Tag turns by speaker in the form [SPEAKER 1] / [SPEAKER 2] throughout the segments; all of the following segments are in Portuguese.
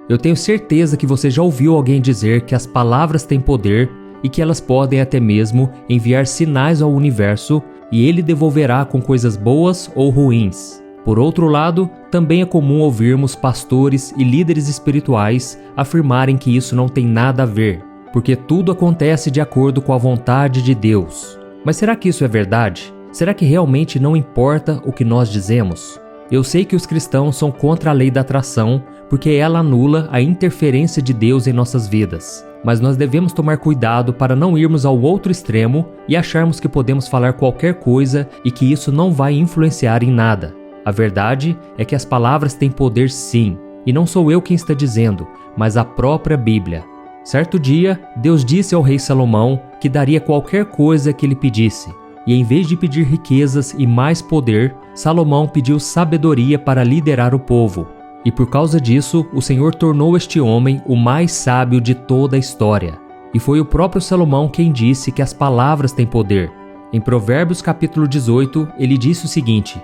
[SPEAKER 1] Eu tenho certeza que você já ouviu alguém dizer que as palavras têm poder e que elas podem até mesmo enviar sinais ao universo e ele devolverá com coisas boas ou ruins. Por outro lado, também é comum ouvirmos pastores e líderes espirituais afirmarem que isso não tem nada a ver, porque tudo acontece de acordo com a vontade de Deus. Mas será que isso é verdade? Será que realmente não importa o que nós dizemos? Eu sei que os cristãos são contra a lei da atração, porque ela anula a interferência de Deus em nossas vidas. Mas nós devemos tomar cuidado para não irmos ao outro extremo e acharmos que podemos falar qualquer coisa e que isso não vai influenciar em nada. A verdade é que as palavras têm poder sim, e não sou eu quem está dizendo, mas a própria Bíblia. Certo dia, Deus disse ao rei Salomão que daria qualquer coisa que ele pedisse. E em vez de pedir riquezas e mais poder, Salomão pediu sabedoria para liderar o povo. E por causa disso, o Senhor tornou este homem o mais sábio de toda a história. E foi o próprio Salomão quem disse que as palavras têm poder. Em Provérbios capítulo 18, ele disse o seguinte: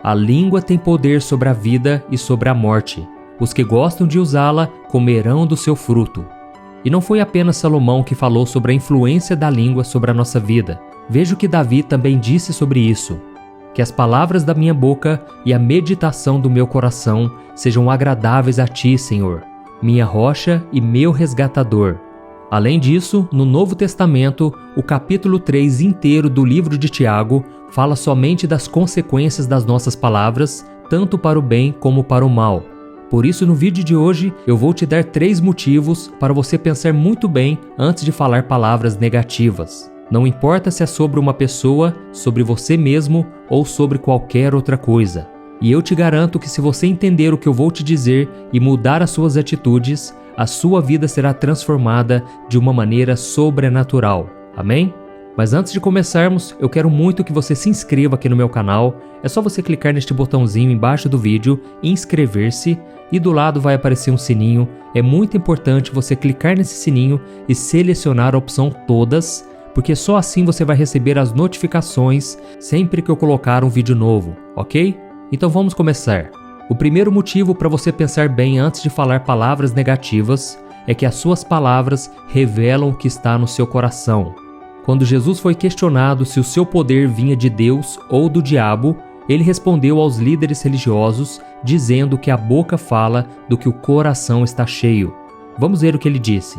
[SPEAKER 1] a língua tem poder sobre a vida e sobre a morte. Os que gostam de usá-la comerão do seu fruto. E não foi apenas Salomão que falou sobre a influência da língua sobre a nossa vida. Veja o que Davi também disse sobre isso. Que as palavras da minha boca e a meditação do meu coração sejam agradáveis a ti, Senhor, minha rocha e meu resgatador. Além disso, no Novo Testamento, o capítulo 3 inteiro do livro de Tiago fala somente das consequências das nossas palavras, tanto para o bem como para o mal. Por isso, no vídeo de hoje, eu vou te dar 3 motivos para você pensar muito bem antes de falar palavras negativas. Não importa se é sobre uma pessoa, sobre você mesmo ou sobre qualquer outra coisa. E eu te garanto que se você entender o que eu vou te dizer e mudar as suas atitudes, a sua vida será transformada de uma maneira sobrenatural. Amém? Mas antes de começarmos, eu quero muito que você se inscreva aqui no meu canal. É só você clicar neste botãozinho embaixo do vídeo, inscrever-se, e do lado vai aparecer um sininho. É muito importante você clicar nesse sininho e selecionar a opção Todas, porque só assim você vai receber as notificações sempre que eu colocar um vídeo novo, ok? Então vamos começar. O primeiro motivo para você pensar bem antes de falar palavras negativas é que as suas palavras revelam o que está no seu coração. Quando Jesus foi questionado se o seu poder vinha de Deus ou do diabo, ele respondeu aos líderes religiosos dizendo que a boca fala do que o coração está cheio. Vamos ver o que ele disse.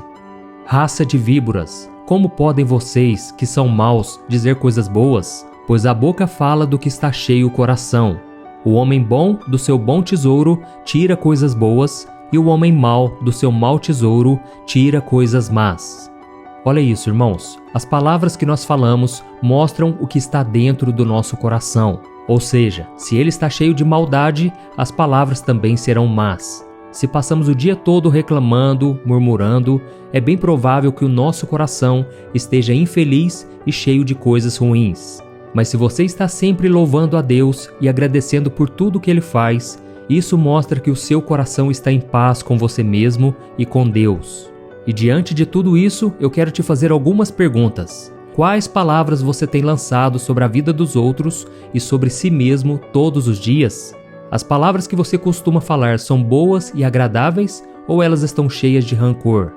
[SPEAKER 1] Raça de víboras, como podem vocês, que são maus, dizer coisas boas? Pois a boca fala do que está cheio o coração. O homem bom do seu bom tesouro tira coisas boas, e o homem mau do seu mau tesouro tira coisas más. Olha isso, irmãos. As palavras que nós falamos mostram o que está dentro do nosso coração. Ou seja, se ele está cheio de maldade, as palavras também serão más. Se passamos o dia todo reclamando, murmurando, é bem provável que o nosso coração esteja infeliz e cheio de coisas ruins. Mas se você está sempre louvando a Deus e agradecendo por tudo que Ele faz, isso mostra que o seu coração está em paz com você mesmo e com Deus. E diante de tudo isso, eu quero te fazer algumas perguntas. Quais palavras você tem lançado sobre a vida dos outros e sobre si mesmo todos os dias? As palavras que você costuma falar são boas e agradáveis ou elas estão cheias de rancor?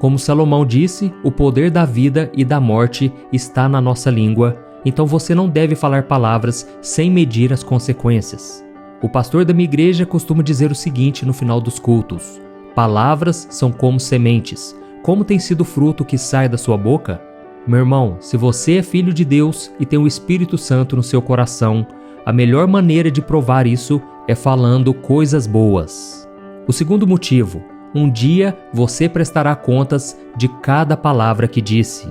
[SPEAKER 1] Como Salomão disse, o poder da vida e da morte está na nossa língua, então você não deve falar palavras sem medir as consequências. O pastor da minha igreja costuma dizer o seguinte no final dos cultos: palavras são como sementes. Como tem sido o fruto que sai da sua boca? Meu irmão, se você é filho de Deus e tem o Espírito Santo no seu coração, a melhor maneira de provar isso é falando coisas boas. O segundo motivo: um dia você prestará contas de cada palavra que disse.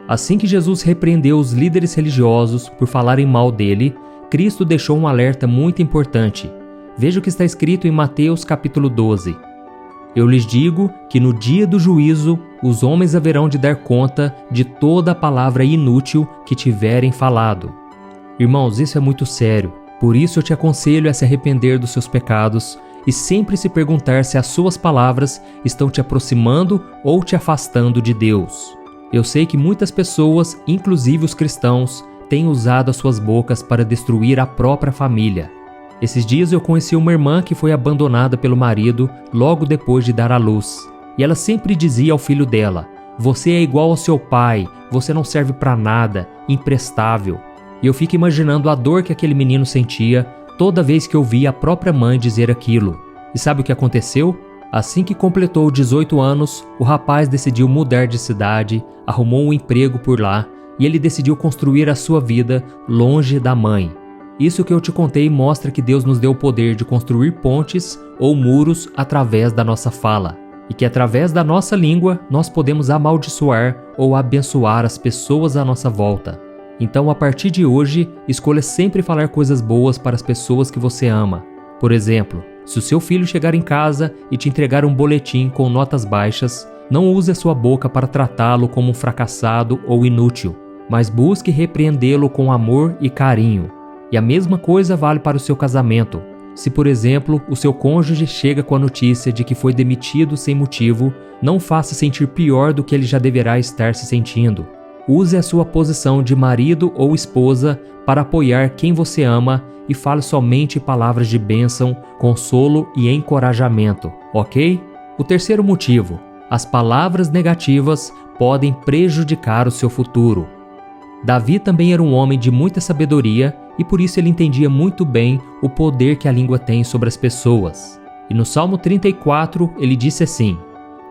[SPEAKER 1] Assim que Jesus repreendeu os líderes religiosos por falarem mal dele, Cristo deixou um alerta muito importante. Veja o que está escrito em Mateus capítulo 12. Eu lhes digo que no dia do juízo, os homens haverão de dar conta de toda a palavra inútil que tiverem falado. Irmãos, isso é muito sério. Por isso eu te aconselho a se arrepender dos seus pecados e sempre se perguntar se as suas palavras estão te aproximando ou te afastando de Deus. Eu sei que muitas pessoas, inclusive os cristãos, têm usado as suas bocas para destruir a própria família. Esses dias eu conheci uma irmã que foi abandonada pelo marido logo depois de dar à luz. E ela sempre dizia ao filho dela: "Você é igual ao seu pai, você não serve para nada, imprestável." E eu fico imaginando a dor que aquele menino sentia toda vez que ouvia a própria mãe dizer aquilo. E sabe o que aconteceu? Assim que completou 18 anos, o rapaz decidiu mudar de cidade, arrumou um emprego por lá e ele decidiu construir a sua vida longe da mãe. Isso que eu te contei mostra que Deus nos deu o poder de construir pontes ou muros através da nossa fala. E que através da nossa língua nós podemos amaldiçoar ou abençoar as pessoas à nossa volta. Então, a partir de hoje, escolha sempre falar coisas boas para as pessoas que você ama. Por exemplo, se o seu filho chegar em casa e te entregar um boletim com notas baixas, não use a sua boca para tratá-lo como um fracassado ou inútil, mas busque repreendê-lo com amor e carinho. E a mesma coisa vale para o seu casamento. Se, por exemplo, o seu cônjuge chega com a notícia de que foi demitido sem motivo, não faça sentir pior do que ele já deverá estar se sentindo. Use a sua posição de marido ou esposa para apoiar quem você ama e fale somente palavras de bênção, consolo e encorajamento, ok? O terceiro motivo: as palavras negativas podem prejudicar o seu futuro. Davi também era um homem de muita sabedoria e por isso ele entendia muito bem o poder que a língua tem sobre as pessoas. E no Salmo 34 ele disse assim: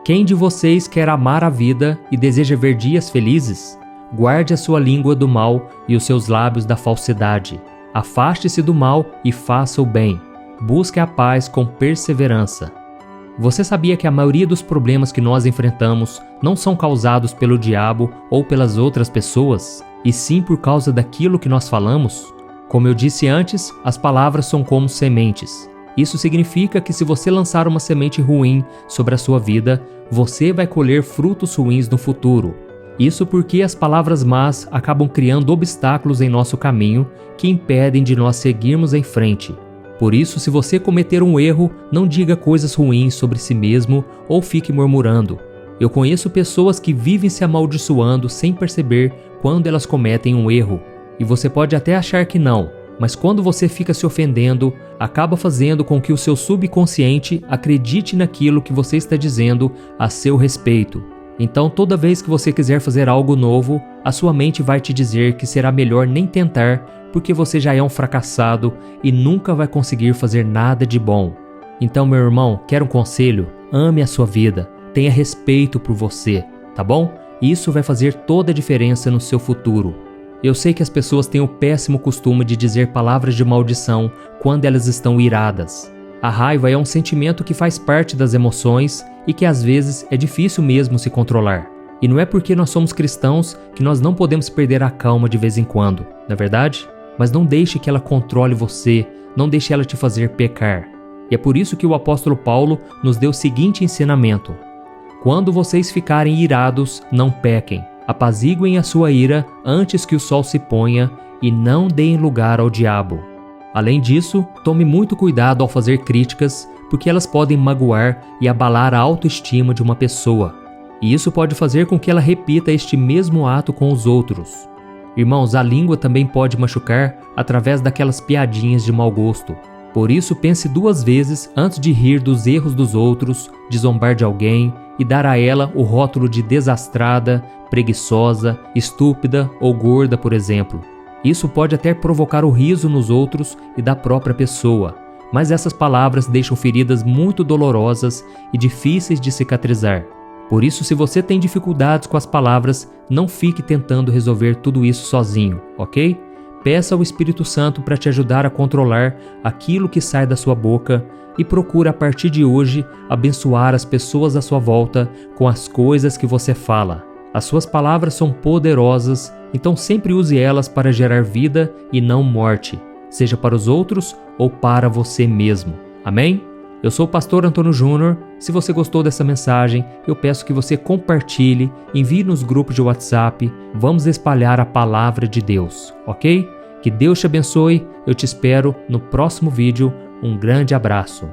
[SPEAKER 1] "Quem de vocês quer amar a vida e deseja ver dias felizes? Guarde a sua língua do mal e os seus lábios da falsidade. Afaste-se do mal e faça o bem. Busque a paz com perseverança." Você sabia que a maioria dos problemas que nós enfrentamos não são causados pelo diabo ou pelas outras pessoas, e sim por causa daquilo que nós falamos? Como eu disse antes, as palavras são como sementes. Isso significa que se você lançar uma semente ruim sobre a sua vida, você vai colher frutos ruins no futuro. Isso porque as palavras más acabam criando obstáculos em nosso caminho que impedem de nós seguirmos em frente. Por isso, se você cometer um erro, não diga coisas ruins sobre si mesmo ou fique murmurando. Eu conheço pessoas que vivem se amaldiçoando sem perceber quando elas cometem um erro. E você pode até achar que não, mas quando você fica se ofendendo, acaba fazendo com que o seu subconsciente acredite naquilo que você está dizendo a seu respeito. Então, toda vez que você quiser fazer algo novo, a sua mente vai te dizer que será melhor nem tentar, porque você já é um fracassado e nunca vai conseguir fazer nada de bom. Então, meu irmão, quer um conselho? Ame a sua vida, tenha respeito por você, tá bom? Isso vai fazer toda a diferença no seu futuro. Eu sei que as pessoas têm o péssimo costume de dizer palavras de maldição quando elas estão iradas. A raiva é um sentimento que faz parte das emoções e que às vezes é difícil mesmo se controlar. E não é porque nós somos cristãos que nós não podemos perder a calma de vez em quando, não é verdade? Mas não deixe que ela controle você, não deixe ela te fazer pecar. E é por isso que o apóstolo Paulo nos deu o seguinte ensinamento: quando vocês ficarem irados, não pequem. Apaziguem a sua ira antes que o sol se ponha e não deem lugar ao diabo. Além disso, tome muito cuidado ao fazer críticas, porque elas podem magoar e abalar a autoestima de uma pessoa. E isso pode fazer com que ela repita este mesmo ato com os outros. Irmãos, a língua também pode machucar através daquelas piadinhas de mau gosto. Por isso, pense 2 vezes antes de rir dos erros dos outros, de zombar de alguém e dar a ela o rótulo de desastrada, preguiçosa, estúpida ou gorda, por exemplo. Isso pode até provocar o riso nos outros e da própria pessoa, mas essas palavras deixam feridas muito dolorosas e difíceis de cicatrizar. Por isso, se você tem dificuldades com as palavras, não fique tentando resolver tudo isso sozinho, ok? Peça ao Espírito Santo para te ajudar a controlar aquilo que sai da sua boca e procure a partir de hoje abençoar as pessoas à sua volta com as coisas que você fala. As suas palavras são poderosas, então sempre use elas para gerar vida e não morte, seja para os outros ou para você mesmo. Amém? Eu sou o pastor Antônio Júnior. Se você gostou dessa mensagem, eu peço que você compartilhe, envie nos grupos de WhatsApp. Vamos espalhar a palavra de Deus, ok? Que Deus te abençoe. Eu te espero no próximo vídeo. Um grande abraço.